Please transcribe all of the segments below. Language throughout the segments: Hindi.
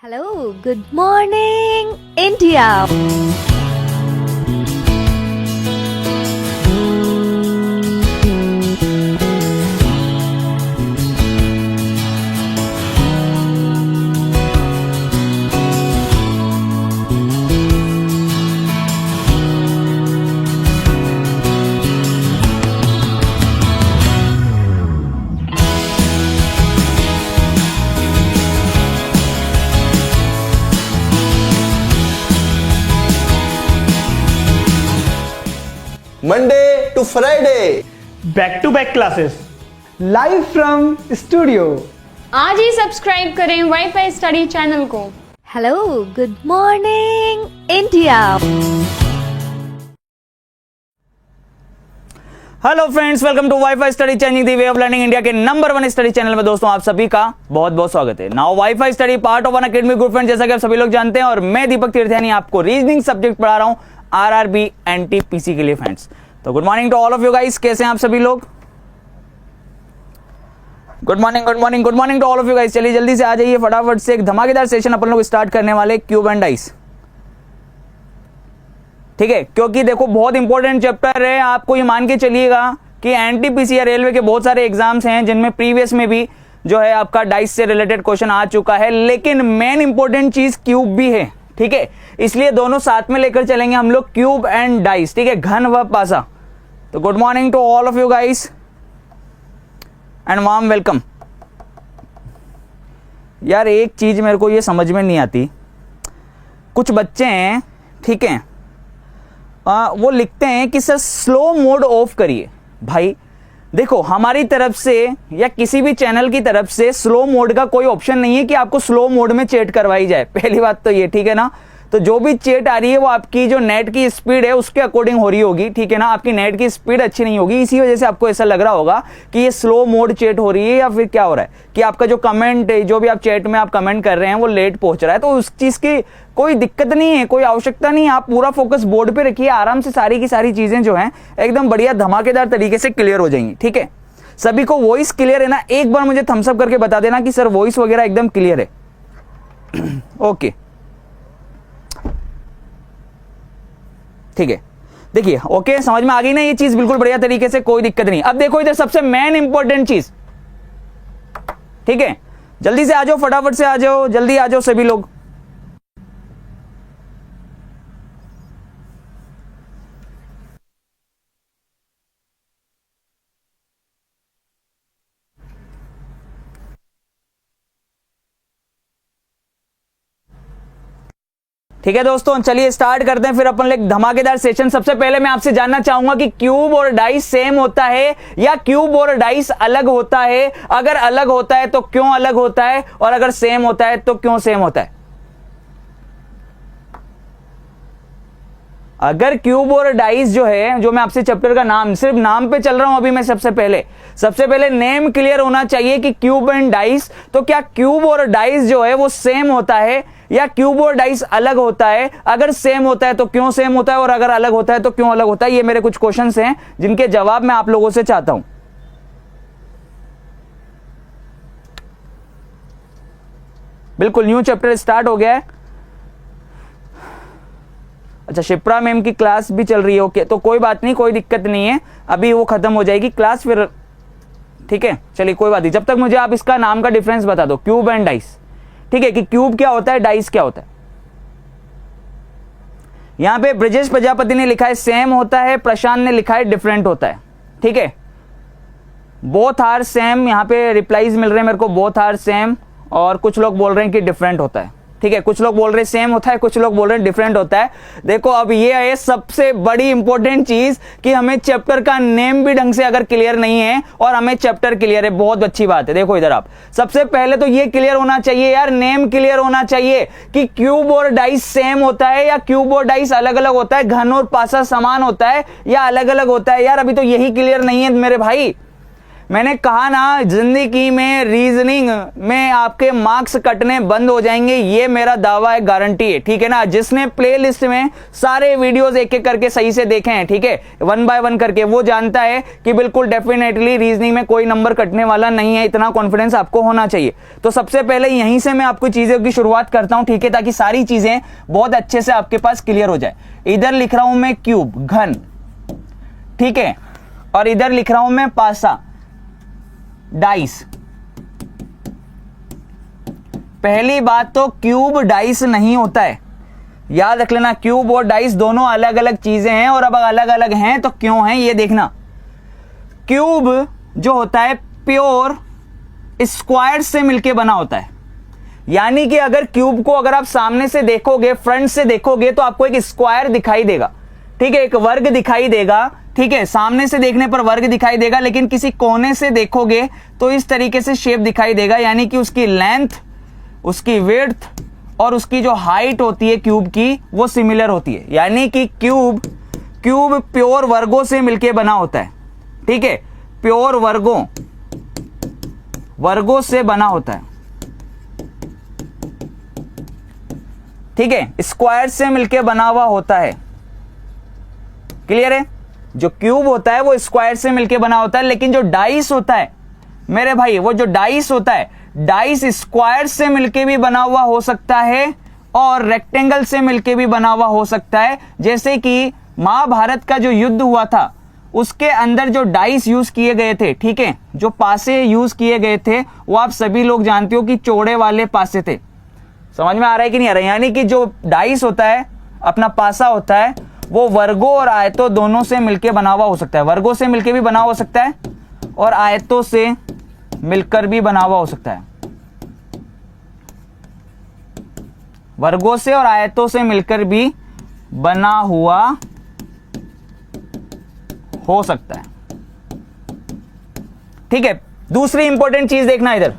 Hello, good morning, India. Monday to Friday. Back to back classes live from studio. आज ही सब्सक्राइब करें वाईफाई स्टडी चैनल को। Hello, good morning, India. Hello friends, welcome to WiFi study changing the way of learning India के नंबर 1 स्टडी चैनल में दोस्तों आप सभी का बहुत बहुत स्वागत है। Now WiFi study part of Unacademy group friend, जैसा कि आप सभी लोग जानते हैं, और मैं दीपक तीर्थयानी आपको रीजनिंग सब्जेक्ट पढ़ा रहा हूं आरआरबी एनटीपीसी के लिए फ्रेंड्स। तो good morning to all of you guys, कैसे हैं आप सभी लोग? Good morning good morning good morning to all of you guys. चलिए जल्दी से आ जाइए फटाफट से, एक धमाकेदार सेशन अपन लोग स्टार्ट करने वाले क्यूब एंड डाइस, ठीक है? क्योंकि देखो बहुत इंपॉर्टेंट चैप्टर है। आपको ये मान के चलिएगा कि एनटीपीसी या रेलवे के बहुत सारे एग्जाम्स हैं जिनमें प्रीवियस में भी जो है आपका डाइस से रिलेटेड क्वेश्चन आ चुका है, लेकिन मेन इंपॉर्टेंट चीज क्यूब भी है, ठीक है? इसलिए दोनों साथ में लेकर चलेंगे हम लोग, क्यूब एंड डाइस, ठीक है? घन व पासा। तो good morning to all of you guys and warm welcome. यार एक चीज मेरे को ये समझ में नहीं आती, कुछ बच्चे हैं, ठीक है, वो लिखते हैं कि सर स्लो मोड ऑफ करिए। भाई देखो, हमारी तरफ से या किसी भी चैनल की तरफ से स्लो मोड का कोई ऑप्शन नहीं है कि आपको स्लो मोड में चैट करवाई जाए, पहली बात तो ये, ठीक है ना? तो जो भी चैट आ रही है वो आपकी जो नेट की स्पीड है उसके अकॉर्डिंग हो रही होगी, ठीक है ना? आपकी नेट की स्पीड अच्छी नहीं होगी, इसी वजह से आपको ऐसा लग रहा होगा कि ये स्लो मोड चैट हो रही है, या फिर क्या हो रहा है कि आपका जो कमेंट, जो भी आप चैट में आप कमेंट कर रहे हैं वो लेट पहुंच रहा है। तो उस चीज की कोई दिक्कत नहीं है, कोई आवश्यकता नहीं है। आप पूरा फोकस बोर्ड पे रखिए, आराम से सारी की सारी चीजें जो हैं एकदम बढ़िया धमाकेदार तरीके से क्लियर हो जाएंगी, ठीक है? सभी को वॉइस क्लियर है ना? एक बार मुझे थम्स अप करके बता देना कि सर वॉइस वगैरह एकदम क्लियर है। ओके, ठीक है, देखिए, ओके, समझ में आ गई ना ये चीज? बिल्कुल बढ़िया तरीके से, कोई दिक्कत नहीं। अब देखो इधर सबसे मेन इंपॉर्टेंट चीज, ठीक है? जल्दी से आ जाओ, फटाफट से आ जाओ, जल्दी आ जाओ सभी लोग। ठीक है दोस्तों, चलिए स्टार्ट करते हैं फिर अपन एक धमाकेदार सेशन। सबसे पहले मैं आपसे जानना चाहूंगा कि क्यूब और डाइस सेम होता है या क्यूब और डाइस अलग होता है? अगर अलग होता है तो क्यों अलग होता है, और अगर सेम होता है तो क्यों सेम होता है? अगर क्यूब और डाइस जो है, जो मैं आपसे चैप्टर का नाम, सिर्फ नाम पे चल रहा हूं अभी मैं, सबसे पहले नेम क्लियर होना चाहिए कि क्यूब एंड डाइस। तो क्या क्यूब और डाइस जो है वो सेम होता है या क्यूब और डाइस अलग होता है? अगर सेम होता है तो क्यों सेम होता है, और अगर अलग होता है तो क्यों अलग होता है? ये मेरे कुछ क्वेश्चंस हैं जिनके जवाब मैं आप लोगों से चाहता हूं। बिल्कुल न्यू चैप्टर स्टार्ट हो गया है। अच्छा, शिप्रा मैम की क्लास भी चल रही है, ओके, तो कोई बात नहीं, कोई दिक्कत नहीं है, अभी वो खत्म हो जाएगी क्लास फिर, ठीक है? चलिए कोई बात नहीं, जब तक मुझे आप इसका नाम का डिफरेंस बता दो, क्यूब एंड डाइस, ठीक है? कि क्यूब क्या होता है, डाइस क्या होता है? यहां पे ब्रजेश प्रजापति ने लिखा है सेम होता है, प्रशांत ने लिखा है डिफरेंट होता है, ठीक है? बोथ आर सेम, यहां पे रिप्लाईज मिल रहे हैं मेरे को, बोथ आर सेम, और कुछ लोग बोल रहे हैं कि डिफरेंट होता है, ठीक है? कुछ लोग बोल रहे हैं सेम होता है, कुछ लोग बोल रहे हैं डिफरेंट होता है। देखो अब ये है सबसे बड़ी इंपॉर्टेंट चीज कि हमें चैप्टर का नेम भी ढंग से अगर क्लियर नहीं है और हमें चैप्टर क्लियर है, बहुत अच्छी बात है। देखो इधर आप, सबसे पहले तो ये क्लियर होना चाहिए यार, नेम क्लियर होना चाहिए कि क्यूब और डाइस सेम होता है या क्यूब और डाइस अलग अलग होता है, घन और पासा समान होता है या अलग अलग होता है। यार अभी तो यही क्लियर नहीं है मेरे भाई। मैंने कहा ना, जिंदगी में रीजनिंग में आपके मार्क्स कटने बंद हो जाएंगे, ये मेरा दावा है, गारंटी है, ठीक है ना। जिसने प्लेलिस्ट में सारे वीडियोस एक एक करके सही से देखे हैं, ठीक है, 1 बाय 1 करके, वो जानता है कि बिल्कुल डेफिनेटली रीजनिंग में कोई नंबर कटने वाला नहीं है। इतना कॉन्फिडेंस आपको होना चाहिए। तो सबसे पहले यहीं से मैं आपको चीजों की शुरुआत करता हूं, ठीक है, ताकि सारी चीजें बहुत अच्छे से आपके पास क्लियर हो जाए। इधर लिख रहा हूं मैं क्यूब, घन, ठीक है, और इधर लिख रहा हूं मैं पासा, डाइस। पहली बात तो क्यूब डाइस नहीं होता है, याद रख लेना। क्यूब और डाइस दोनों अलग अलग चीजें हैं, और अब अलग अलग हैं तो क्यों हैं ये देखना। क्यूब जो होता है प्योर स्क्वायर से मिलके बना होता है, यानी कि अगर क्यूब को अगर आप सामने से देखोगे, फ्रंट से देखोगे, तो आपको एक स्क्वायर दिखाई देगा, ठीक है, एक वर्ग दिखाई देगा, ठीक है, सामने से देखने पर वर्ग दिखाई देगा, लेकिन किसी कोने से देखोगे तो इस तरीके से शेप दिखाई देगा, यानी कि उसकी लेंथ, उसकी विड्थ और उसकी जो हाइट होती है क्यूब की, वो सिमिलर होती है। यानी कि क्यूब प्योर वर्गों से मिलके बना होता है, ठीक है, प्योर वर्गों से बना होता है, ठीक है, स्क्वायर से मिलके बना हुआ होता है। क्लियर है? जो क्यूब होता है वो स्क्वायर से मिलके बना होता है, लेकिन जो डाइस होता है मेरे भाई, वो जो डाइस होता है, डाइस स्क्वायर से मिलके भी बना हुआ हो सकता है और रेक्टेंगल से मिलके भी बना हुआ हो सकता है। जैसे कि महाभारत का जो युद्ध हुआ था, उसके अंदर जो डाइस यूज किए गए थे, ठीक है, जो पासे यूज किए गए थे, वो आप सभी लोग जानते हो कि चौड़े वाले पासे थे। समझ में आ रहा है कि नहीं आ रहा है? यानी कि जो डाइस होता है, अपना पासा होता है, वो वर्गों और आयतों दोनों से मिलके बना हुआ हो सकता है। वर्गों से मिलके भी बना हुआ हो सकता है और आयतों से मिलकर भी बना हुआ हो सकता है। वर्गों से और आयतों से मिलकर भी बना हुआ हो सकता है, ठीक है। दूसरी इंपॉर्टेंट चीज देखना इधर,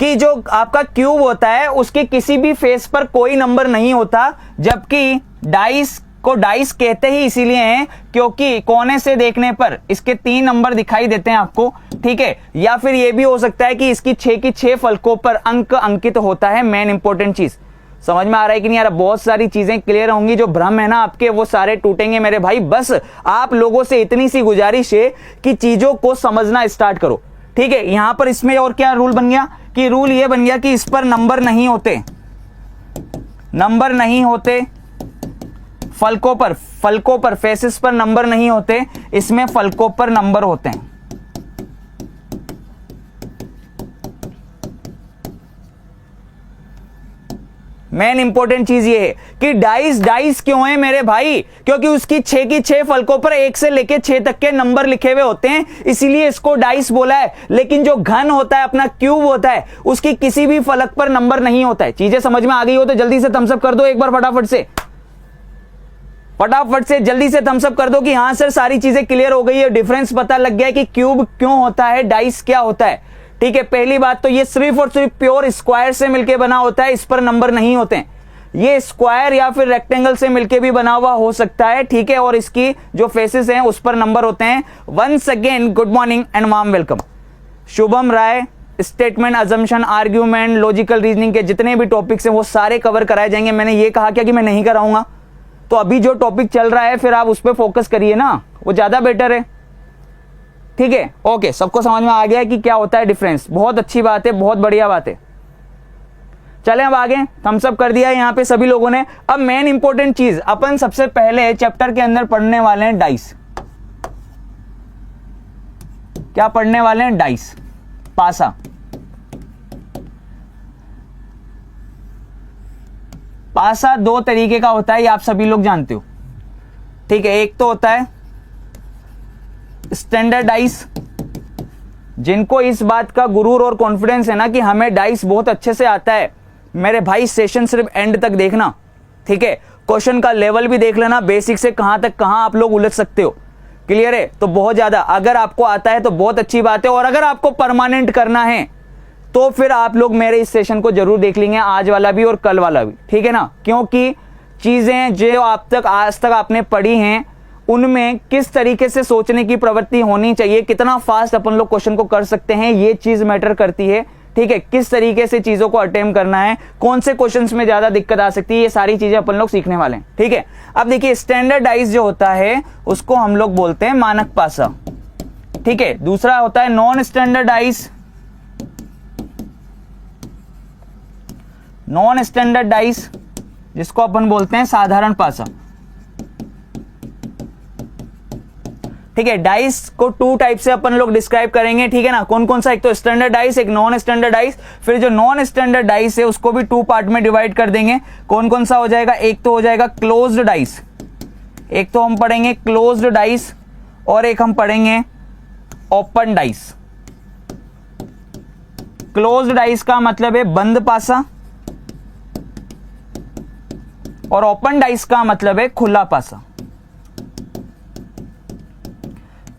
कि जो आपका क्यूब होता है उसके किसी भी फेस पर कोई नंबर नहीं होता, जबकि डाइस को डाइस कहते ही इसीलिए हैं क्योंकि कोने से देखने पर इसके 3 नंबर दिखाई देते हैं आपको, ठीक है। या फिर यह भी हो सकता है कि इसकी 6 की 6 फलकों पर अंक अंकित होता है। मेन इंपॉर्टेंट चीज समझ में आ रहा है कि नहीं आ रहा? बहुत सारी चीजें क्लियर होंगी, जो भ्रम है ना आपके वो सारे टूटेंगे मेरे भाई। बस आप लोगों से इतनी सी गुजारिश है कि चीजों को समझना स्टार्ट करो, ठीक है। यहां पर इसमें और क्या रूल बन गया कि रूल यह बन गया कि इस पर नंबर नहीं होते, नंबर नहीं होते फलकों पर फेसेस पर नंबर नहीं होते, इसमें फलकों पर नंबर होते हैं। मेन इंपॉर्टेंट चीज ये है कि डाइस क्यों है मेरे भाई? क्योंकि उसकी 6 की 6 फलकों पर 1 से लेकर 6 तक के नंबर लिखे हुए होते हैं, इसीलिए इसको डाइस बोला है। लेकिन जो घन होता है, अपना क्यूब होता है, उसकी किसी भी फलक पर नंबर नहीं होता है। चीजें समझ में आ गई हो तो जल्दी से थम्स अप कर दो एक बार, फटाफट से जल्दी से थम्स अप कर दो कि हां सर सारी चीजें क्लियर हो गई है, डिफरेंस पता लग गया कि क्यूब क्यों होता है, डाइस क्या होता है, ठीक है। पहली बात तो ये सिर्फ और सिर्फ प्योर स्क्वायर से मिलके बना होता है, इस पर नंबर नहीं होते हैं। ये स्क्वायर या फिर रेक्टेंगल से मिलके भी बना हुआ हो सकता है, ठीक है, और इसकी जो फेसेस हैं उस पर नंबर होते हैं। Once again good morning and warm welcome. Shubham Rai, statement, assumption, argument, logical reasoning के जितने भी टॉपिक्स हैं वो सारे कवर कराए जाएंगे। मैंने ये कहा क्या कि मैं नहीं कराऊंगा? तो अभी जो टॉपिक चल रहा है फिर आप उस पर फोकस करिए ना, वो ज्यादा बेटर है, ठीक है। ओके, सबको समझ में आ गया है कि क्या होता है डिफरेंस? बहुत अच्छी बात है, बहुत बढ़िया बात है। चले अब आगे, थम्स अप कर दिया यहां पे सभी लोगों ने। अब मेन इंपॉर्टेंट चीज अपन सबसे पहले चैप्टर के अंदर पढ़ने वाले हैं डाइस। क्या पढ़ने वाले हैं? डाइस, पासा। पासा 2 तरीके का होता है, ये आप सभी लोग जानते हो, ठीक है। एक तो होता है स्टैंडर्ड डाइस, जिनको इस बात का गुरूर और कॉन्फिडेंस है ना कि हमें डाइस बहुत अच्छे से आता है, मेरे भाई सेशन सिर्फ एंड तक देखना, ठीक है। क्वेश्चन का लेवल भी देख लेना, बेसिक से कहां तक कहां आप लोग उलझ सकते हो, क्लियर है? तो बहुत ज्यादा अगर आपको आता है तो बहुत अच्छी बात है, और अगर आपको परमानेंट करना है तो फिर आप लोग मेरे इस सेशन को जरूर देख लेंगे, आज वाला भी और कल वाला भी, ठीक है ना। क्योंकि चीजें जो आज तक आपने पढ़ी हैं उनमें किस तरीके से सोचने की प्रवृत्ति होनी चाहिए, कितना फास्ट अपन लोग क्वेश्चन को कर सकते हैं, ये चीज मैटर करती है। ठीक है, किस तरीके से चीजों को अटेम्प्ट करना है, कौन से क्वेश्चंस में ज्यादा दिक्कत आ सकती है, ये सारी चीजें अपन लोग सीखने वाले हैं। ठीक है, अब देखिए स्टैंडर्डाइज जो होता है उसको हम लोग बोलते हैं मानक पासा। ठीक है, दूसरा होता है नॉन स्टैंडर्डाइज, नॉन स्टैंडर्डाइज जिसको अपन बोलते हैं साधारण पासा। ठीक है, डाइस को टू टाइप से अपन लोग डिस्क्राइब करेंगे। ठीक है ना, कौन कौन सा, एक तो स्टैंडर्डाइज, एक नॉन स्टैंडर्डाइज। फिर जो नॉन स्टैंडर्डाइज है उसको भी टू पार्ट में डिवाइड कर देंगे। कौन कौन सा हो जाएगा, एक तो हो जाएगा क्लोज्ड डाइस, एक तो हम पढ़ेंगे क्लोज्ड डाइस और एक हम पढ़ेंगे ओपन डाइस। क्लोज्ड डाइस का मतलब है बंद पासा और ओपन डाइस का मतलब है खुला पासा।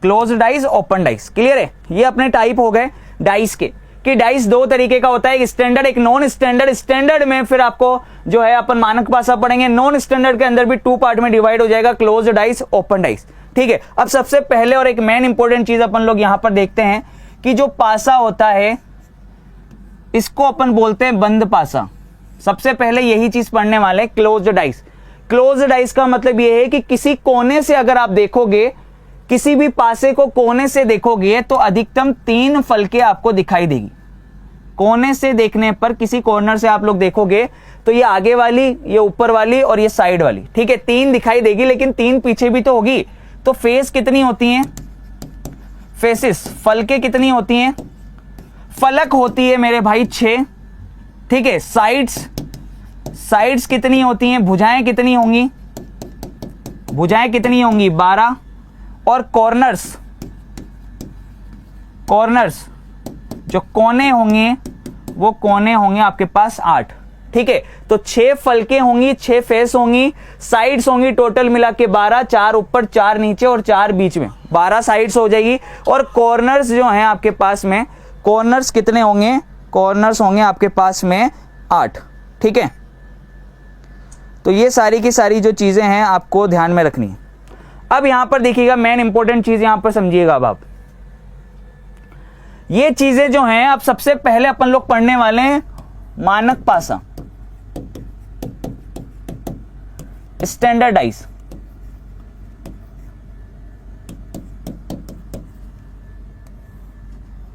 Close dice, open dice, clear है। ये अपने टाइप हो गए डाइस के, कि डाइस दो तरीके का होता है, एक स्टैंडर्ड एक नॉन स्टैंडर्ड। स्टैंडर्ड में फिर आपको जो है अपन मानक पासा पढ़ेंगे, नॉन स्टैंडर्ड के अंदर भी टू पार्ट में डिवाइड हो जाएगा, क्लोज डाइस, ओपन डाइस। ठीक है, अब सबसे पहले और एक मेन इंपॉर्टेंट चीज अपन लोग यहां पर देखते हैं कि जो पासा होता है इसको अपन बोलते हैं बंद पासा। सबसे पहले यही चीज पढ़ने वाले हैं, क्लोज्ड डाइस। क्लोज्ड डाइस का मतलब यह है कि किसी कोने से अगर आप देखोगे, किसी भी पासे को कोने से देखोगे तो अधिकतम 3 फलके आपको दिखाई देगी। कोने से देखने पर किसी कॉर्नर से आप लोग देखोगे तो ये आगे वाली, ये ऊपर वाली और ये साइड वाली, ठीक है, 3 दिखाई देगी, लेकिन 3 पीछे भी तो होगी। तो फेस कितनी होती हैं, फेसेस, फलके कितनी होती हैं, फलक होती है मेरे भाई 6। ठीक है, साइड्स कितनी होती हैं, भुजाएं कितनी होंगी, भुजाएं कितनी होंगी 12। और कॉर्नर्स जो कोने होंगे वो कोने होंगे आपके पास 8। ठीक है, तो 6 फलके होंगी, 6 फेस होंगी, साइड्स होंगी टोटल मिला के 12, 4 ऊपर 4 नीचे और 4 बीच में, 12 साइड्स हो जाएगी। और कॉर्नर्स जो हैं आपके पास में, कॉर्नर्स कितने होंगे, कॉर्नर्स होंगे आपके पास में 8। ठीक है, तो ये सारी की सारी जो चीजें हैं आपको ध्यान में रखनी है। अब यहां पर देखिएगा, मेन इंपॉर्टेंट चीज यहां पर समझिएगा। अब आप ये चीजें जो हैं, अब सबसे पहले अपन लोग पढ़ने वाले हैं मानक पासा, स्टैंडर्डाइज।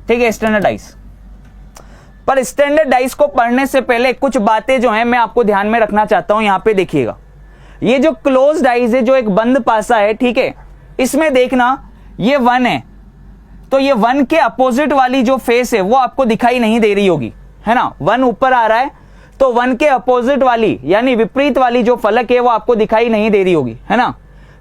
ठीक है, स्टैंडर्डाइज। पर स्टैंडर्डाइज को पढ़ने से पहले कुछ बातें जो हैं मैं आपको ध्यान में रखना चाहता हूं। यहां पे देखिएगा, ये जो क्लोज डाइज है, जो एक बंद पासा है, ठीक है, इसमें देखना ये 1 है, तो ये 1 के अपोजिट वाली जो फेस है वो आपको दिखाई नहीं दे रही होगी, है ना। 1 ऊपर आ रहा है तो 1 के अपोजिट वाली यानी विपरीत वाली जो फलक है वो आपको दिखाई नहीं दे रही होगी, है ना।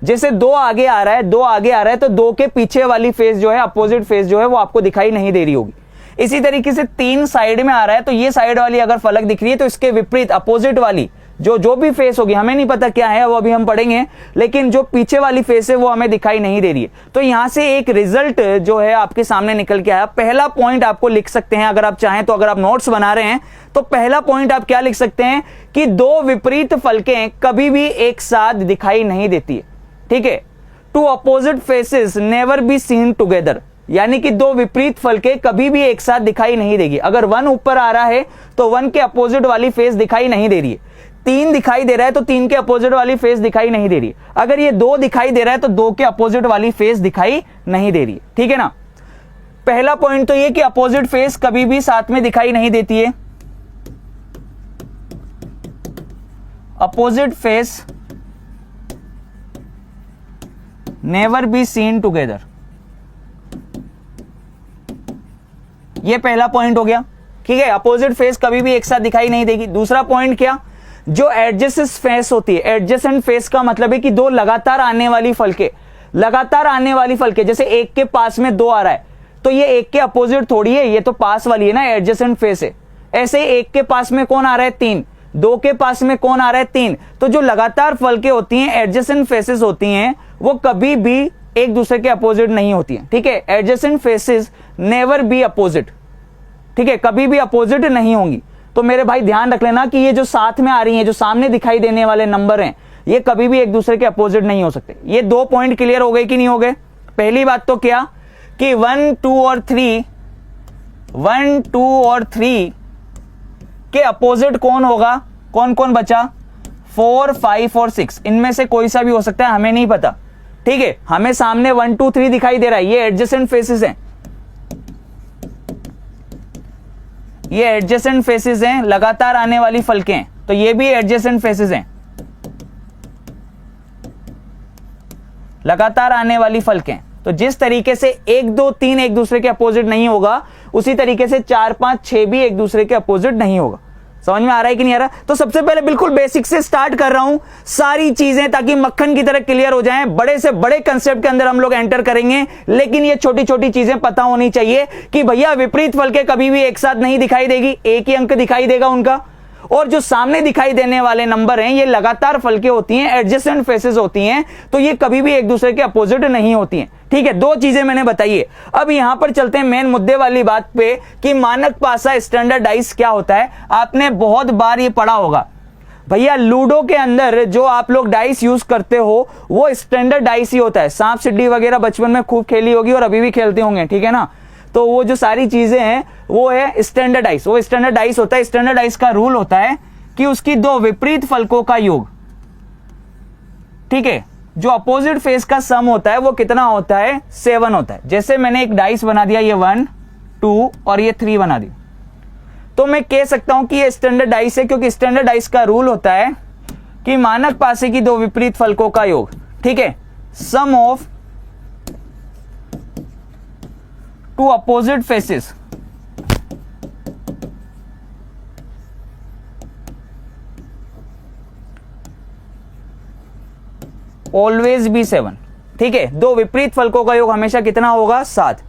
जैसे 2 आगे आ रहा है, 2 आगे आ रहा है तो 2 के पीछे वाली फेस जो है, अपोजिट फेस जो है वो आपको दिखाई नहीं दे रही होगी। इसी तरीके से 3 साइड में आ रहा है तो ये साइड वाली अगर फलक दिख रही है तो इसके विपरीत अपोजिट वाली जो भी फेस होगी, हमें नहीं पता क्या है वो अभी हम पढ़ेंगे, लेकिन जो पीछे वाली फेस है वो हमें दिखाई नहीं दे रही है। तो यहां से एक रिजल्ट जो है आपके सामने निकल के आया। पहला पॉइंट आपको लिख सकते हैं अगर आप चाहें तो, अगर आप नोट्स बना रहे हैं तो पहला पॉइंट आप क्या लिख सकते हैं कि 2 विपरीत फलकें कभी भी एक साथ दिखाई नहीं देती है। ठीक है, 2 opposite faces never be seen together, यानी कि 2 विपरीत फलके कभी भी एक साथ दिखाई नहीं देगी। अगर 1 ऊपर आ रहा है तो 1 के अपोजिट वाली फेस दिखाई नहीं दे रही है, 3 दिखाई दे रहा है तो 3 के अपोजिट वाली फेस दिखाई नहीं दे रही है, अगर ये 2 दिखाई दे रहा है तो 2 के अपोजिट वाली फेस दिखाई नहीं दे रही है। ठीक है ना, पहला पॉइंट तो ये कि अपोजिट फेस कभी भी साथ में दिखाई नहीं देती है। Opposite face never be seen together, ये पहला पॉइंट हो गया। ठीक है, अपोजिट फेस कभी भी एक साथ दिखाई नहीं देगी। दूसरा पॉइंट क्या, जो एडजेसेंट फेस होती है, एडजेसेंट फेस का मतलब है कि 2 लगातार आने वाली फलके, लगातार आने वाली फलके, जैसे 1 के पास में 2 आ रहा है तो ये 1 के अपोजिट थोड़ी है, ये तो पास वाली है ना, एडजेसेंट फेस है। ऐसे 1 के पास में कौन आ रहा है 3, 2 के पास में कौन आ रहा है 3। तो जो लगातार फलके होती हैं, एडजेसेंट फेसेस होती हैं, वो कभी भी एक दूसरे के अपोजिट नहीं होती हैं। ठीक है, adjacent faces never be opposite, ठीक है, कभी भी अपोजिट नहीं होंगी। तो मेरे भाई ध्यान रख लेना कि ये जो साथ में आ रही हैं, जो सामने दिखाई देने वाले नंबर हैं, ये कभी भी एक दूसरे के अपोजिट नहीं हो सकते। ये 2 पॉइंट क्लियर हो गए कि नहीं हो गए? पहली बात तो क्या कि 1 2 और 3 के अपोजिट कौन होगा? कौन कौन बचा? 4 5 और 6, इनमें से कोई सा भी हो सकता है, हमें नहीं पता। ठीक है, हमें सामने 1 2 3 दिखाई दे रहा है, ये एडजेसेंट फेसेस हैं, ये एडजेसेंट फेसेस हैं, लगातार आने वाली फलकें हैं, तो ये भी एडजेसेंट फेसेस हैं, लगातार आने वाली फलकें। तो जिस तरीके से 1 2 3 एक दूसरे के अपोजिट नहीं होगा, उसी तरीके से 4 5 6 भी एक दूसरे के अपोजिट नहीं होगा। समझ में आ रहा है कि नहीं आ रहा? तो सबसे पहले बिल्कुल बेसिक से स्टार्ट कर रहा हूं सारी चीजें, ताकि मक्खन की तरह क्लियर हो जाएं। बड़े से बड़े कंसेप्ट के अंदर हम लोग एंटर करेंगे, लेकिन ये छोटी छोटी चीजें पता होनी चाहिए कि भैया विपरीत फलकें कभी भी एक साथ नहीं दिखाई देगी, एक ही अंक दिखाई देगा उनका। और जो सामने दिखाई देने वाले नंबर हैं, ये लगातार फलकें होती हैं, एडजेसेंट फेसेस होती हैं, तो ये कभी भी एक दूसरे के अपोजिट नहीं होती हैं। ठीक है, 2 चीजें मैंने बताई है। अब यहां पर चलते हैं मेन मुद्दे वाली बात पे कि मानक पासा स्टैंडर्ड डाइस क्या होता है। आपने बहुत बार ये पढ़ा होगा भैया, लूडो के अंदर जो आप लोग डाइस यूज करते हो वो स्टैंडर्ड डाइस ही होता है। सांप सीढ़ी वगैरह बचपन में खूब खेली होगी और अभी भी खेलते होंगे, ठीक है ना? तो वो जो सारी चीजें हैं वो है स्टैंडर्ड डाइस, वो स्टैंडर्ड डाइस होता है। स्टैंडर्ड डाइस का रूल होता है कि उसकी 2 विपरीत फलकों का योग, ठीक है, जो अपोजिट फेस का सम होता है वो कितना होता है? 7 होता है। जैसे मैंने एक डाइस बना दिया, ये 1 2 और ये 3 बना दी, तो मैं कह सकता हूं कि ये स्टैंडर्ड डाइस है, क्योंकि स्टैंडर्ड डाइस का रूल होता है कि मानक पासे की 2 विपरीत फलकों का योग, ठीक है, sum of 2 opposite faces always be 7। ठीक है, 2 विपरीत फलकों का योग हमेशा कितना होगा? 7।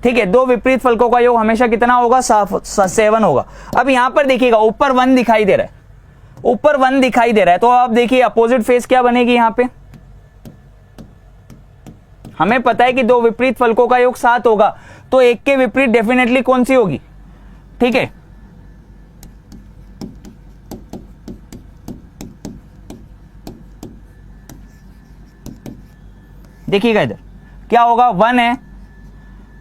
ठीक है, 2 विपरीत फलकों का योग हमेशा कितना होगा? 7 होगा। अब यहां पर देखिएगा ऊपर 1 दिखाई दे रहा है, ऊपर 1 दिखाई दे रहा है, तो आप देखिए अपोजिट फेस क्या बनेगी यहां पे? हमें पता है कि 2 विपरीत फलकों का योग 7 होगा, तो 1 के विपरीत डेफिनेटली कौन सी होगी? ठीक है, देखिएगा इधर क्या होगा? 1 है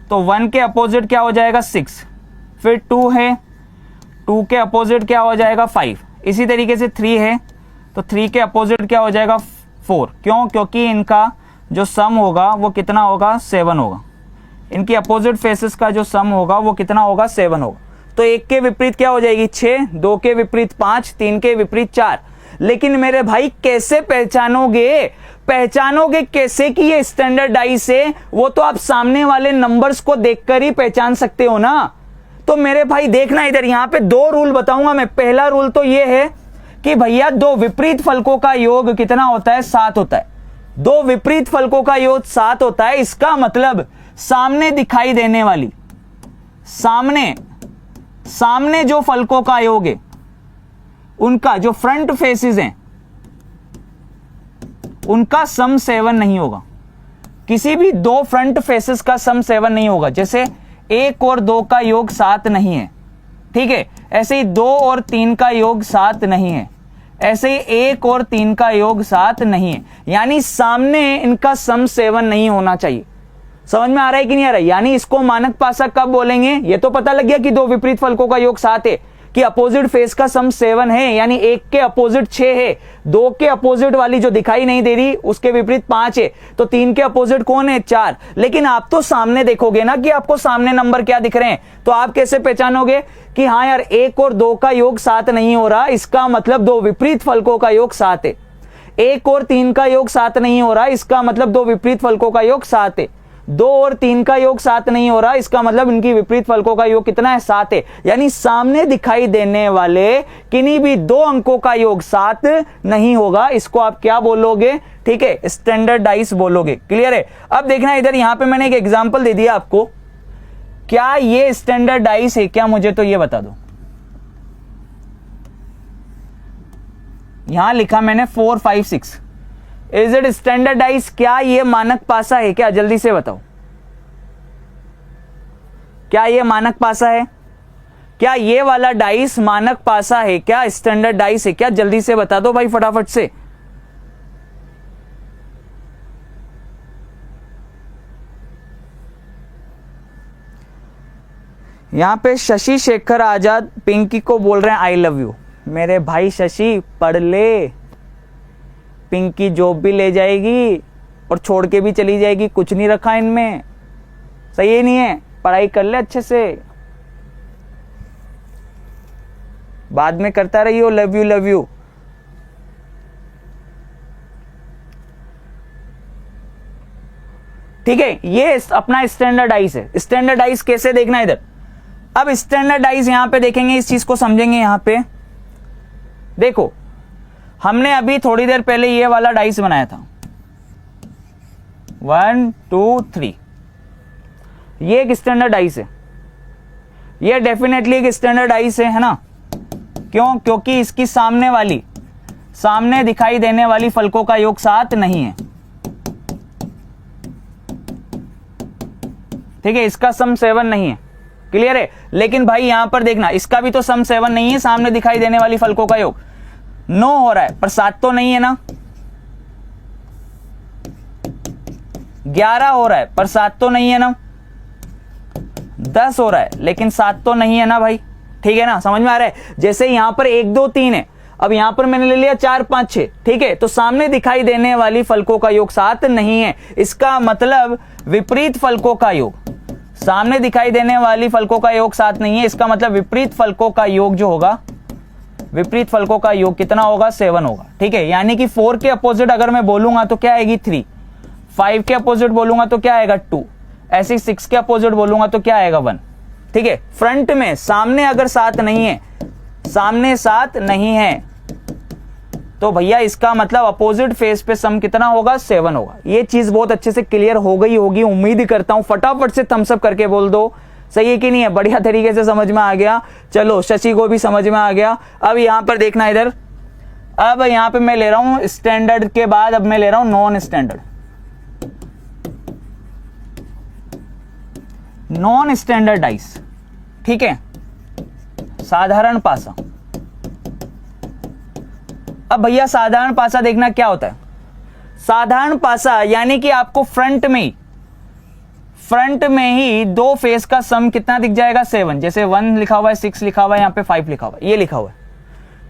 तो 1 के अपोजिट क्या हो जाएगा? 6। फिर 2 है, 2 के अपोजिट क्या हो जाएगा? 5। इसी तरीके से 3 है तो 3 के अपोजिट क्या हो जाएगा? 4। क्यों? क्योंकि इनका जो सम होगा वो कितना होगा? 7 होगा। इनकी अपोजिट फेसेस का जो सम होगा वो कितना होगा? 7 होगा। तो 1 के विपरीत क्या हो जाएगी? 6, 2 के विपरीत 5, 3 के विपरीत 4। लेकिन मेरे भाई कैसे पहचानोगे? पहचानोगे कैसे कि ये स्टैंडर्ड डाइस है? वो तो आप सामने वाले नंबर्स को देखकर ही पहचान सकते हो ना। तो मेरे भाई देखना इधर, यहां पे 2 रूल बताऊंगा मैं। पहला रूल तो ये है कि भैया 2 विपरीत फलकों का योग कितना होता है? 7 होता है। 2 विपरीत फलकों का योग 7 होता है। इसका मतलब सामने दिखाई देने वाली, सामने जो फलकों का योग है उनका जो फ्रंट फेसेस हैं उनका सम 7 नहीं होगा। किसी भी 2 फ्रंट फेसेस का सम 7 नहीं होगा। जैसे 1 और 2 का योग 7 नहीं है, ठीक है, ऐसे ही 2 और 3 का योग 7 नहीं है, ऐसे ही 1 और 3 का योग 7 नहीं है। यानी सामने इनका सम 7 नहीं होना चाहिए। समझ में आ रहा है कि नहीं आ रहा है? यानी इसको मानक पासा कब बोलेंगे? ये तो पता लग गया कि 2 विपरीत फलकों का योग 7 है, कि अपोजिट फेस का सम 7 है, यानी 1 के अपोजिट 6 है, 2 के अपोजिट वाली जो दिखाई नहीं दे रही उसके विपरीत 5 है, तो 3 के अपोजिट कौन है? 4। लेकिन आप तो सामने देखोगे ना कि आपको सामने नंबर क्या दिख रहे हैं, तो आप कैसे पहचानोगे कि हाँ यार 1 और 2 का योग 7 नहीं हो रहा, इसका मतलब 2 विपरीत फलकों का योग 7 है। 1 और 3 का योग 7 नहीं हो रहा, इसका मतलब 2 विपरीत फलकों का योग 7 है। 2 और 3 का योग 7 नहीं हो रहा, इसका मतलब इनकी विपरीत फलकों का योग कितना है? 7 है। यानी सामने दिखाई देने वाले किन्हीं भी 2 अंकों का योग 7 नहीं होगा। इसको आप क्या बोलोगे? ठीक है, स्टैंडर्ड डाइस बोलोगे। क्लियर है? अब देखना इधर, यहां पे मैंने एक एग्जांपल दे दिया आपको। क्या ये स्टैंडर्ड डाइस है क्या? मुझे तो ये बता दो। यहां लिखा मैंने 4 5 6। Is it standardise? क्या ये मानक पासा है क्या? जल्दी से बताओ, क्या ये मानक पासा है? क्या ये वाला डाइस मानक पासा है क्या? स्टैंडर्ड डाइस है क्या? जल्दी से बता दो भाई फटाफट से। यहां पे शशि शेखर आजाद पिंकी को बोल रहे हैं आई लव यू। मेरे भाई शशि पढ़ ले, पिंकी जॉब भी ले जाएगी और छोड़ के भी चली जाएगी, कुछ नहीं रखा इनमें, सही नहीं है? पढ़ाई कर ले अच्छे से, बाद में करता रहियो लव यू लव यू। ठीक है, ये अपना स्टैंडर्डाइज है। स्टैंडर्डाइज कैसे देखना इधर? अब स्टैंडर्डाइज यहां पे देखेंगे, इस चीज को समझेंगे। यहां पे देखो, हमने अभी थोड़ी देर पहले ये वाला डाइस बनाया था 1 2 3। ये एक स्टैंडर्ड डाइस है, ये डेफिनेटली एक स्टैंडर्ड डाइस है ना? क्यों? क्योंकि इसकी सामने दिखाई देने वाली फलकों का योग 7 नहीं है। ठीक है, इसका सम 7 नहीं है, क्लियर है? लेकिन भाई यहां पर देखना, इसका भी तो सम 7 नहीं है, सामने दिखाई देने वाली फलकों का योग 9 हो रहा है, पर 7 तो नहीं है ना। 11 हो रहा है, पर 7 तो नहीं है ना। 10 हो रहा है, लेकिन 7 तो नहीं है ना भाई। ठीक है ना, समझ में आ रहा है? जैसे यहां पर 1 2 3 है, अब यहां पर मैंने ले लिया 4 5 6। ठीक है, तो सामने दिखाई देने वाली फलकों का योग 7 नहीं है, इसका मतलब विपरीत फलकों का योग, सामने दिखाई देने वाली फलकों का योग 7 नहीं है, इसका मतलब विपरीत फलकों का योग जो होगा, विपरीत फलकों का योग कितना होगा? 7 होगा। ठीक है, यानी कि 4 के अपोजिट अगर मैं बोलूंगा तो क्या आएगी? 3। 5 के अपोजिट बोलूंगा तो क्या आएगा? 2। ऐसे 6 के अपोजिट बोलूंगा तो क्या आएगा? 1। ठीक है, फ्रंट में सामने अगर 7 नहीं है, सामने 7 नहीं है, तो भैया इसका मतलब अपोजिट फेस पे सम कितना होगा? 7 होगा। ये चीज बहुत अच्छे से क्लियर हो गई होगी, उम्मीद करता हूं। फटाफट से थम्स अप करके बोल दो, सही है कि नहीं है? बढ़िया तरीके से समझ में आ गया। चलो, शशि को भी समझ में आ गया। अब यहां पर देखना इधर, अब यहां पे मैं ले रहा हूं स्टैंडर्ड के बाद, अब मैं ले रहा हूं non standard. Non standard dice, ठीक है, साधारण पासा। अब भैया साधारण पासा देखना क्या होता है। साधारण पासा यानी कि आपको फ्रंट में ही दो फेस का सम कितना दिख जाएगा? 7। जैसे 1 लिखा हुआ है, 6 लिखा हुआ है, यहां पे 5 लिखा हुआ है, ये लिखा हुआ है।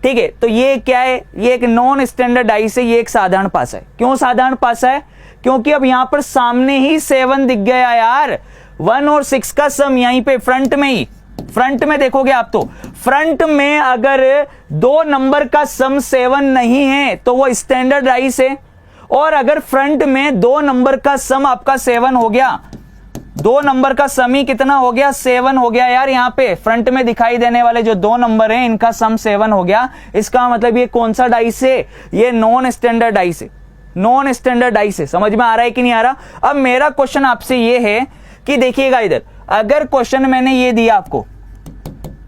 ठीक है, तो ये क्या है? ये एक नॉन स्टैंडर्ड डाइस है, ये एक साधारण पासा है। क्यों साधारण पासा है? क्योंकि अब यहां पर सामने ही 7 दिख गया यार। 1 और 6 का सम यहीं पे फ्रंट में ही, फ्रंट में देखोगे आप तो फ्रंट में अगर 2 नंबर का सम 7 नहीं है तो वो स्टैंडर्ड डाइस है। और अगर फ्रंट में 2 नंबर का सम आपका 7 हो गया, 2 नंबर का सम ही कितना हो गया? 7 हो गया यार। यहां पे फ्रंट में दिखाई देने वाले जो 2 नंबर हैं इनका सम 7 हो गया। इसका मतलब ये कौन सा डाइस है? ये नॉन स्टैंडर्ड डाइस है, नॉन स्टैंडर्ड डाइस है। समझ में आ रहा है कि नहीं आ रहा? अब मेरा क्वेश्चन आपसे ये है कि देखिएगा इधर, अगर क्वेश्चन मैंने ये दिया आपको,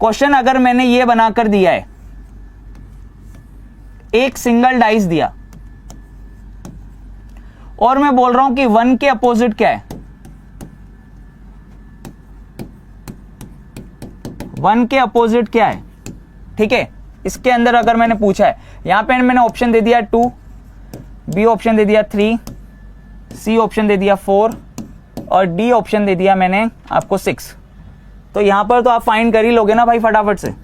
क्वेश्चन अगर मैंने ये बनाकर दिया है, एक सिंगल डाइस दिया और मैं बोल रहा हूं कि 1 के अपोजिट क्या है? 1 के अपोजिट क्या है? ठीक है, इसके अंदर अगर मैंने पूछा है, यहां पे मैंने ऑप्शन दे दिया 2, बी ऑप्शन दे दिया 3, सी ऑप्शन दे दिया 4 और डी ऑप्शन दे दिया मैंने आपको 6। तो यहां पर तो आप फाइंड कर ही लोगे ना भाई फटाफट से।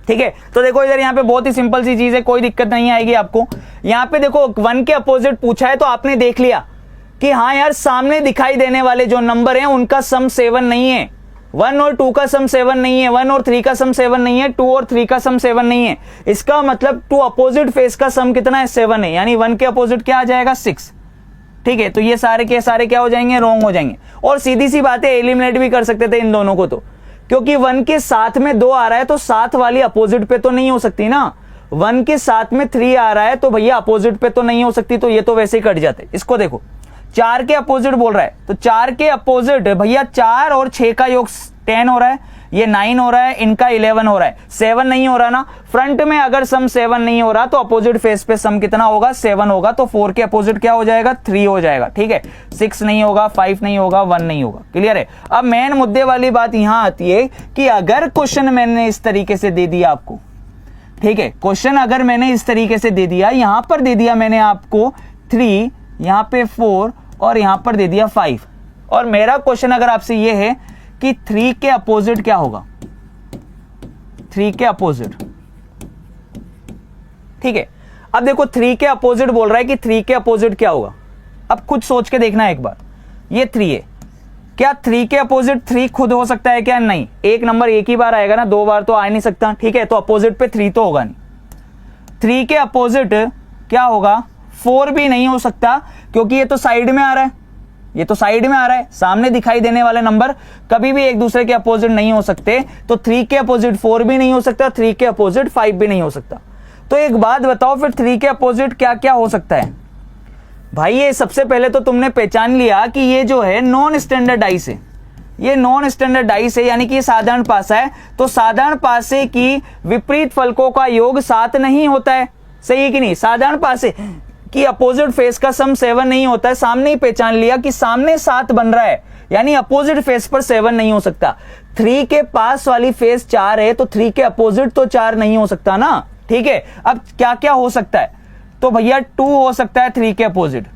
ठीक है, तो देखो इधर यहां पे बहुत ही सिंपल सी चीज है, कोई दिक्कत नहीं आएगी आपको। यहां पे देखो 1 के अपोजिट पूछा है तो आपने देख लिया कि हाँ यार सामने दिखाई देने वाले जो नंबर हैं उनका सम 7 नहीं है। 1 और 2 का सम 7 नहीं है, 1 और 3 का सम 7 नहीं है, 2 और 3 का सम 7 नहीं है। इसका मतलब 2 अपोजिट फेस का सम कितना है? 7 है, यानी 1 के अपोजिट क्या आ जाएगा? 6। ठीक है, तो ये सारे के सारे क्या हो जाएंगे? रॉन्ग हो जाएंगे। और सीधी सी बात है, एलिमिनेट भी कर सकते थे इन दोनों को, तो क्योंकि 1 के साथ में 2 आ रहा है तो साथ वाली अपोजिट पे तो नहीं हो सकती ना। 1 के साथ में 3 आ रहा है तो भैया अपोजिट पे तो नहीं हो सकती, तो ये तो वैसे ही कट जाते। इसको देखो, 4 के अपोजिट बोल रहा है, तो 4 के अपोजिट भैया 4 और 6 का योग 10 हो रहा है, ये 9 हो रहा है, इनका 11 हो रहा है, 7 नहीं हो रहा ना। फ्रंट में अगर सम 7 नहीं हो रहा तो अपोजिट फेस पे सम कितना होगा? 7 होगा। तो 4 के अपोजिट क्या हो जाएगा? 3 हो जाएगा। ठीक है, 6 नहीं होगा, 5 नहीं होगा, 1 नहीं होगा। क्लियर है? अब मेन मुद्दे वाली बात यहां आती है कि अगर क्वेश्चन मैंने इस तरीके से दे दिया आपको, ठीक है, क्वेश्चन अगर मैंने इस तरीके से दे दिया, यहां पर दे दिया मैंने आपको 3, यहां पे 4 और यहां पर दे दिया 5, और मेरा क्वेश्चन अगर आपसे ये है कि 3 के अपोजिट क्या होगा? 3 के अपोजिट, ठीक है। अब देखो 3 के अपोजिट बोल रहा है कि 3 के अपोजिट क्या होगा? अब कुछ सोच के देखना एक बार। ये 3 है, क्या 3 के अपोजिट 3 खुद हो सकता है क्या? नहीं, एक नंबर एक ही बार आएगा ना, 2 बार तो आ नहीं सकता। ठीक है, तो अपोजिट पे 3 तो होगा नहीं। 3 के अपोजिट क्या होगा? 4 भी नहीं हो सकता, क्योंकि ये तो साइड में आ रहा है, ये तो साइड में आ रहा है। सामने दिखाई देने वाले नंबर कभी भी एक दूसरे के अपोजिट नहीं हो सकते, तो 3 के अपोजिट 4 भी नहीं हो सकता, 3 के अपोजिट 5 भी नहीं हो सकता। तो एक बात बताओ, फिर 3 के अपोजिट क्या क्या हो सकता है? भाई ये सबसे पहले तो तुमने पहचान लिया कि ये जो है नॉन स्टैंडर्ड डाइस है, ये नॉन स्टैंडर्ड डाइस है, यानी कि ये साधारण पासा है। तो साधारण पासे की विपरीत फलकों का योग 7 नहीं होता है, सही है कि नहीं? साधारण पासे कि अपोजिट फेस का सम 7 नहीं होता है। सामने ही पहचान लिया कि सामने 7 बन रहा है, यानी अपोजिट फेस पर 7 नहीं हो सकता। 3 के पास वाली फेस 4 है, तो 3 के अपोजिट तो 4 नहीं हो सकता ना। ठीक है, अब क्या क्या हो सकता है? तो भैया 2 हो सकता है 3 के अपोजिट,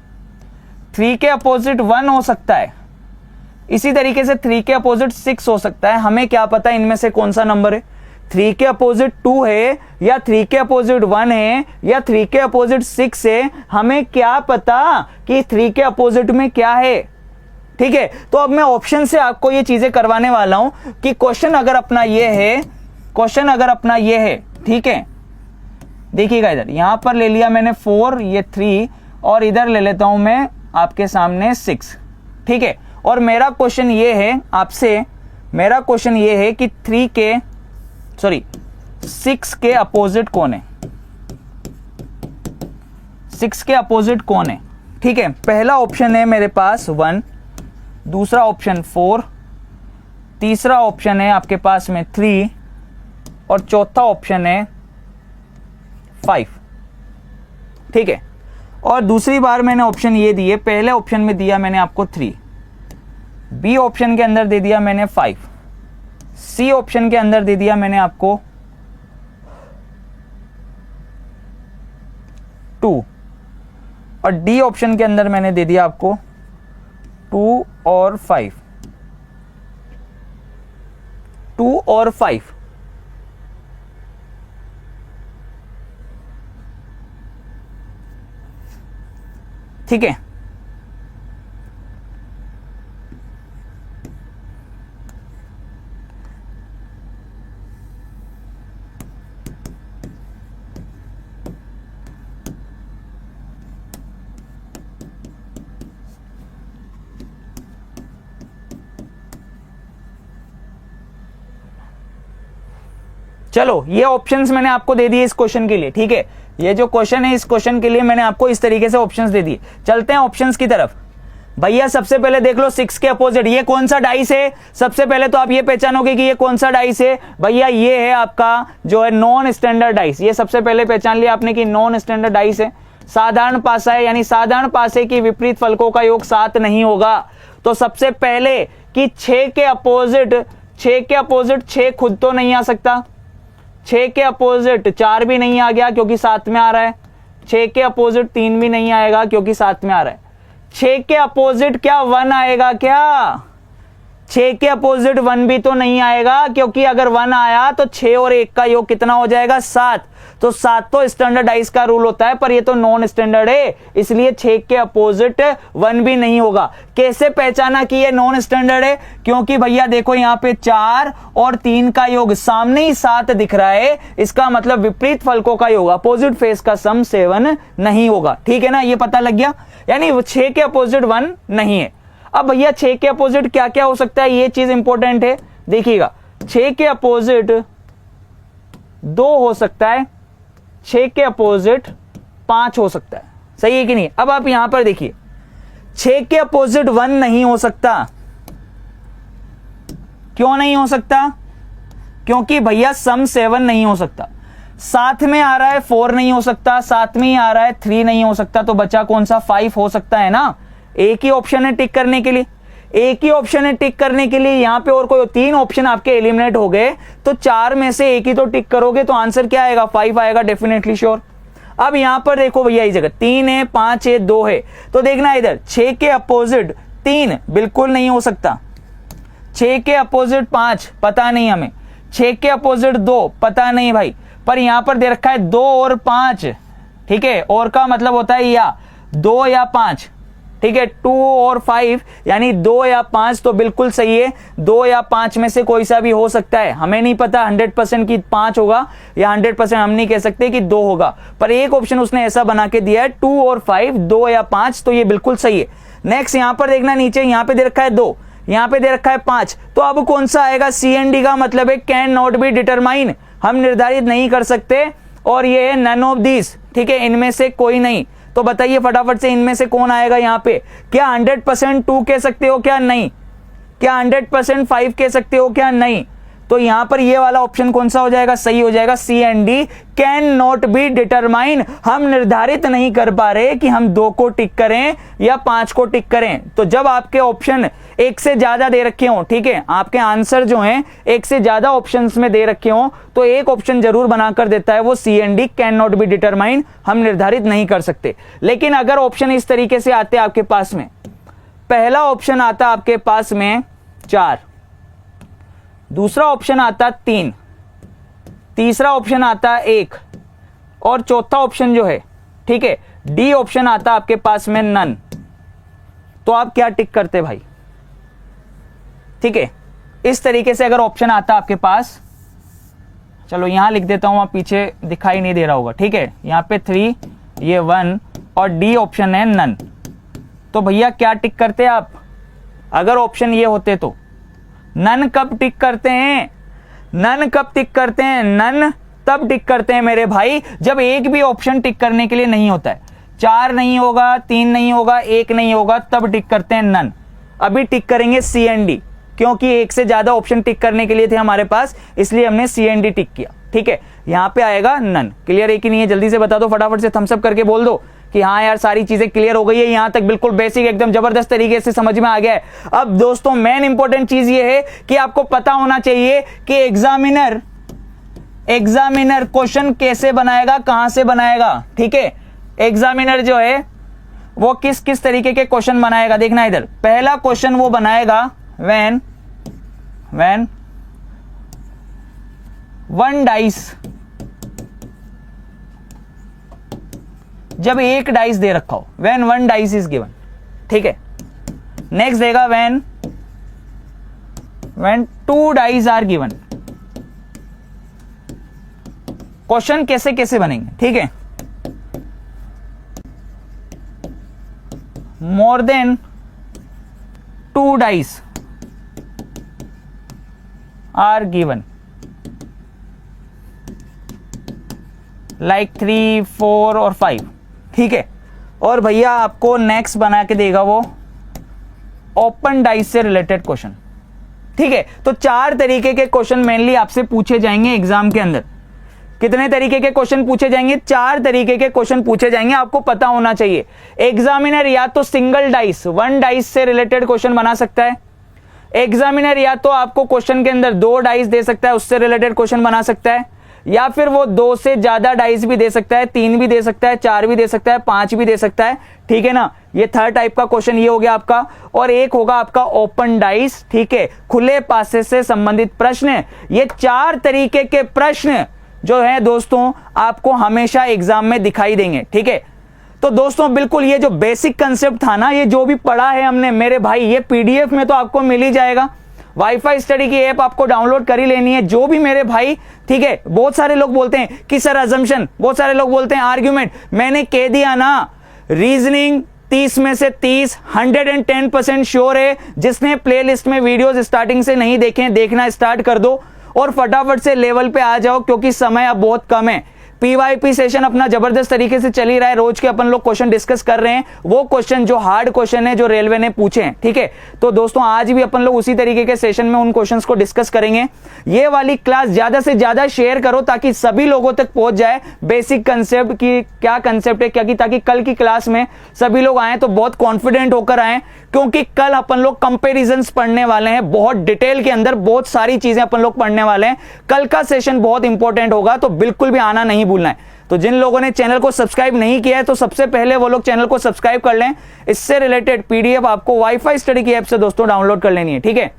3 के अपोजिट 1 हो सकता है, इसी तरीके से 3 के अपोजिट 6 हो सकता है। हमें क्या पता इनमें से कौन सा नंबर है? 3 के अपोजिट 2 है, या 3 के अपोजिट 1 है, या 3 के अपोजिट 6 है? हमें क्या पता कि 3 के अपोजिट में क्या है? ठीक है, तो अब मैं ऑप्शन से आपको ये चीजें करवाने वाला हूं कि क्वेश्चन अगर अपना ये है, क्वेश्चन अगर अपना ये है, ठीक है, देखिएगा इधर, यहां पर ले लिया मैंने 4, ये 3, और इधर ले लेता हूं मैं आपके सामने 6। ठीक है, और मेरा क्वेश्चन ये है आपसे, मेरा क्वेश्चन ये है कि 6 के अपोजिट कौन है? 6 के अपोजिट कौन है? ठीक है, पहला ऑप्शन है मेरे पास 1, दूसरा ऑप्शन 4, तीसरा ऑप्शन है आपके पास में 3, और चौथा ऑप्शन है 5। ठीक है, और दूसरी बार मैंने ऑप्शन ये दिए, पहले ऑप्शन में दिया मैंने आपको 3, बी ऑप्शन के अंदर दे दिया मैंने 5, सी ऑप्शन के अंदर दे दिया मैंने आपको 2, और डी ऑप्शन के अंदर मैंने दे दिया आपको 2 और 5, 2 और 5। ठीक है, चलो ये ऑप्शंस मैंने आपको दे दिए इस क्वेश्चन के लिए। ठीक है, ये जो क्वेश्चन है इस क्वेश्चन के लिए मैंने आपको इस तरीके से ऑप्शंस दे दिए। चलते हैं ऑप्शंस की तरफ। भैया सबसे पहले देख लो 6 के अपोजिट ये कौन सा डाइस है? सबसे पहले तो आप ये पहचानोगे कि ये कौन सा डाइस है। भैया ये है आपका जो है नॉन स्टैंडर्ड डाइस। ये सबसे पहले पहचान लिया आपने कि नॉन स्टैंडर्ड डाइस है, साधारण पासा है, यानी साधारण पासे की विपरीत फलकों का योग 7 नहीं होगा। तो सबसे पहले कि 6 के अपोजिट 6 खुद तो नहीं आ सकता, 6 के अपोजिट 4 भी नहीं आ गया क्योंकि 7 में आ रहा है, 6 के अपोजिट 3 भी नहीं आएगा क्योंकि 7 में आ रहा है, 6 के अपोजिट क्या 1 आएगा क्या? 6 के अपोजिट 1 भी तो नहीं आएगा, क्योंकि अगर 1 आया तो 6 और 1 का योग कितना हो जाएगा? 7। तो 7 तो स्टैंडर्ड डाइस का रूल होता है, पर ये तो नॉन स्टैंडर्ड है, इसलिए 6 के अपोजिट 1 भी नहीं होगा। कैसे पहचाना कि ये नॉन स्टैंडर्ड है? क्योंकि भैया देखो यहां पे 4 और 3 का योग सामने ही 7 दिख रहा है, इसका मतलब विपरीत फलकों का योग, अपोजिट फेस का सम 7 नहीं होगा। ठीक है ना, ये पता लग गया, यानी 6 के अपोजिट 1 नहीं है। अब भैया 6 के अपोजिट क्या क्या हो सकता है, ये चीज इंपॉर्टेंट है, देखिएगा 6 के अपोजिट 2 हो सकता है, 6 के अपोजिट 5 हो सकता है, सही है कि नहीं? अब आप यहां पर देखिए 6 के अपोजिट 1 नहीं हो सकता। क्यों नहीं हो सकता? क्योंकि भैया सम 7 नहीं हो सकता। साथ में आ रहा है 4 नहीं हो सकता, साथ में ही आ रहा है 3 नहीं हो सकता, तो बचा कौन सा? 5 हो सकता है ना। एक ही ऑप्शन है टिक करने के लिए, एक ही ऑप्शन है टिक करने के लिए यहां पे, और कोई 3 ऑप्शन आपके एलिमिनेट हो गए, तो 4 में से एक ही तो टिक करोगे, तो आंसर क्या आएगा? 5 आएगा, डेफिनेटली श्योर। अब यहां पर देखो भैया इस जगह 3 है, 5 है, 2 है, तो देखना इधर 6 के अपोजिट 3 बिल्कुल नहीं हो सकता, 6 के अपोजिट 5 पता नहीं हमें, 6 के अपोजिट 2 पता नहीं भाई, पर यहां पर दे रखा है 2 और 5, ठीक है, और का मतलब होता है या 2 या 5, ठीक है, 2 और 5 यानी 2 या 5, तो बिल्कुल सही है, 2 या 5 में से कोई सा भी हो सकता है। हमें नहीं पता 100% कि 5 होगा या 100% हम नहीं कह सकते कि 2 होगा, पर एक ऑप्शन उसने ऐसा बना के दिया है 2 और 5, 2 या 5, तो ये बिल्कुल सही है। नेक्स्ट यहां पर देखना, नीचे यहां पे दे रखा है 2, यहां पे दे रखा है 5, तो अब कौन सा आएगा? सी एंड डी का मतलब है कैन नॉट बी डिटरमाइन, हम निर्धारित नहीं कर सकते, और ये है नन ऑफ दिस, ठीक है, इनमें से कोई नहीं। तो बताइए फटाफट से इनमें से कौन आएगा यहां पे? क्या 100% 2 कह सकते हो? क्या नहीं? क्या 100% 5 कह सकते हो? क्या नहीं? तो यहां पर ये वाला ऑप्शन कौन सा हो जाएगा? सही हो जाएगा, C and D can not be determine, हम निर्धारित नहीं कर पा रहे कि हम 2 को टिक करें या 5 को टिक करें। तो जब आपके ऑप्शन एक से ज्यादा दे रखे हो, ठीक है, आपके आंसर जो हैं एक से ज्यादा ऑप्शंस में दे रखे हो, तो एक ऑप्शन जरूर बनाकर देता है वो C and D can not be determine, हम निर्धारित नहीं कर सकते। लेकिन अगर ऑप्शन इस तरीके से आते आपके पास में, पहला ऑप्शन आता आपके पास में 4, दूसरा ऑप्शन आता 3, तीसरा ऑप्शन आता 1, और चौथा ऑप्शन जो है, ठीक है, डी ऑप्शन आता आपके पास में नन, तो आप क्या टिक करते भाई? ठीक है, इस तरीके से अगर ऑप्शन आता आपके पास, चलो यहां लिख देता हूं, आप पीछे दिखाई नहीं दे रहा होगा, ठीक है, यहां पे 3, ये 1, और डी ऑप्शन है नन, तो भैया क्या टिक करते आप अगर ऑप्शन ये होते? तो नन कब टिक करते हैं? नन कब टिक करते हैं? नन तब टिक करते हैं मेरे भाई जब एक भी ऑप्शन टिक करने के लिए नहीं होता है, 4 नहीं होगा, 3 नहीं होगा, 1 नहीं होगा, तब टिक करते हैं नन। अभी टिक करेंगे सी एंड डी, क्योंकि एक से ज्यादा ऑप्शन टिक करने के लिए थे हमारे पास, इसलिए हमने सी एंड डी टिक किया, ठीक है, यहां पे आएगा नन। क्लियर है कि नहीं है? जल्दी से बता दो, फटाफट से थम्स अप करके बोल दो कि हाँ यार सारी चीजें क्लियर हो गई है, यहां तक बिल्कुल बेसिक एकदम जबरदस्त तरीके से समझ में आ गया है। अब दोस्तों मेन इंपॉर्टेंट चीज ये है कि आपको पता होना चाहिए कि एग्जामिनर क्वेश्चन कैसे बनाएगा, कहां से बनाएगा, ठीक है, एग्जामिनर जो है वो किस किस तरीके के क्वेश्चन बनाएगा। देखना इधर, पहला क्वेश्चन वो बनाएगा व्हेन 1 डाइस, जब एक डाइस दे रखा हो, व्हेन 1 डाइस इज गिवन, ठीक है। नेक्स्ट देगा when 2 dice are given. Question कैसे कैसे बनेंगे, ठीक है, more than 2 dice are given, like 3, 4 और 5, ठीक है। और भैया आपको नेक्स्ट बना के देगा वो ओपन डाइस से रिलेटेड क्वेश्चन, ठीक है। तो 4 तरीके के क्वेश्चन मेनली आपसे पूछे जाएंगे एग्जाम के अंदर। कितने तरीके के क्वेश्चन पूछे जाएंगे? 4 तरीके के क्वेश्चन पूछे जाएंगे, आपको पता होना चाहिए। एग्जामिनर या तो सिंगल डाइस 1 डाइस से रिलेटेड क्वेश्चन बना सकता है, एग्जामिनर या तो आपको क्वेश्चन के अंदर 2 डाइस दे सकता है, उससे रिलेटेड क्वेश्चन बना सकता है, या फिर वो 2 से ज्यादा डाइस भी दे सकता है, 3 भी दे सकता है, 4 भी दे सकता है, 5 भी दे सकता है, ठीक है ना। ये 3rd टाइप का क्वेश्चन ये हो गया आपका। और एक होगा आपका ओपन डाइस, ठीक है, खुले पासे से संबंधित प्रश्न। ये 4 तरीके के प्रश्न जो है दोस्तों आपको हमेशा एग्जाम में दिखाई देंगे, ठीक है। तो दोस्तों बिल्कुल ये जो बेसिक कंसेप्ट था ना, ये जो भी पढ़ा है हमने मेरे भाई, ये पीडीएफ में तो आपको मिल ही जाएगा। वाईफाई स्टडी की ऐप आपको डाउनलोड कर ही लेनी है, जो भी मेरे भाई, ठीक है। बहुत सारे लोग बोलते हैं कि सर अजम्पशन, बहुत सारे लोग बोलते हैं आर्ग्यूमेंट, मैंने कह दिया ना, रीजनिंग 30 में से 30 110% श्योर है। जिसने प्लेलिस्ट में वीडियोस स्टार्टिंग से नहीं देखे हैं, देखना स्टार्ट कर दो और फटाफट से लेवल पे आ जाओ, क्योंकि समय अब बहुत कम है। पीवाईपी सेशन अपना जबरदस्त तरीके से चल ही रहा है, रोज के अपन लोग क्वेश्चन डिस्कस कर रहे हैं, वो क्वेश्चन जो हार्ड क्वेश्चन है, जो रेलवे ने पूछे हैं, ठीक है। तो दोस्तों आज भी अपन लोग उसी तरीके के सेशन में उन क्वेश्चंस को डिस्कस करेंगे। ये वाली क्लास ज्यादा से ज्यादा शेयर करो ताकि सभी लोगों तक पहुंच जाए बेसिक कंसेप्ट की, क्या कंसेप्ट है क्या की, ताकि कल की क्लास में सभी लोग आए तो बहुत कॉन्फिडेंट होकर आए, क्योंकि कल अपन लोग कंपेरिजन्स पढ़ने वाले हैं, बहुत डिटेल के अंदर बहुत सारी चीजें अपन लोग पढ़ने वाले हैं। कल का सेशन बहुत इंपॉर्टेंट होगा, तो बिल्कुल भी आना नहीं भूलना है। तो जिन लोगों ने चैनल को सब्सक्राइब नहीं किया है, तो सबसे पहले वो लोग चैनल को सब्सक्राइब कर लें। इससे रिलेटेड पीडीएफ आपको वाईफाई स्टडी की ऐप से दोस्तों डाउनलोड कर लेनी है, ठीक है।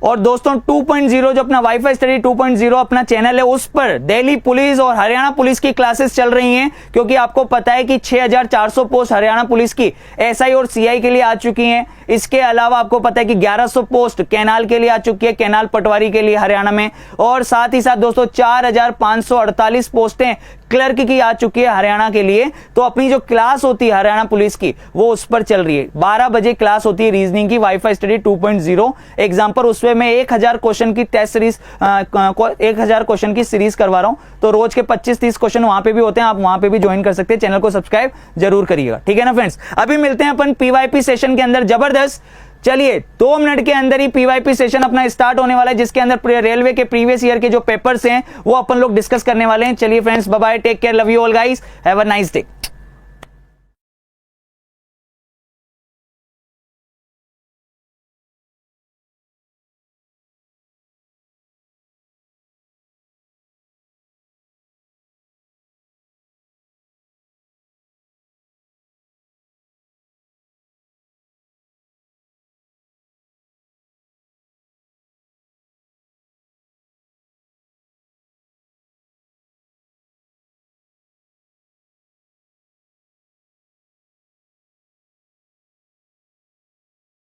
और दोस्तों 2.0 जो अपना वाईफाई स्टडी 2.0 अपना चैनल है, उस पर दिल्ली पुलिस और हरियाणा पुलिस की क्लासेस चल रही हैं, क्योंकि आपको पता है कि 6400 पोस्ट हरियाणा पुलिस की एसआई और सीआई के लिए आ चुकी हैं। इसके अलावा आपको पता है कि 1100 पोस्ट कैनाल के लिए आ चुकी है, कैनाल पटवारी के लिए हरियाणा में, और साथ ही साथ दोस्तों 4548 पोस्टें क्लर्क की आ चुकी है हरियाणा के लिए। तो अपनी जो क्लास होती है हरियाणा पुलिस की, वो उस पर चल रही है। 12 बजे क्लास होती है रीजनिंग की, वाईफाई स्टडी 2.0 एग्जाम पर। उसमें मैं 1000 क्वेश्चन की टेस्ट सीरीज, 1000 क्वेश्चन की सीरीज करवा रहा हूं। तो रोज के 25-30 क्वेश्चन वहां पे भी होते हैं, आप वहां पे भी ज्वाइन कर सकते हैं। चैनल को सब्सक्राइब जरूर करिएगा, ठीक है ना फ्रेंड्स। अभी मिलते हैं अपन पीवाईपी सेशन के अंदर, जबरदस्त। चलिए 2 मिनट के अंदर ही पीवाईपी सेशन अपना स्टार्ट होने वाला है, जिसके अंदर रेलवे के प्रीवियस ईयर के जो पेपर्स हैं वो अपन लोग डिस्कस करने वाले हैं। चलिए friends, bye bye, take care, love you all guys, have a nice day.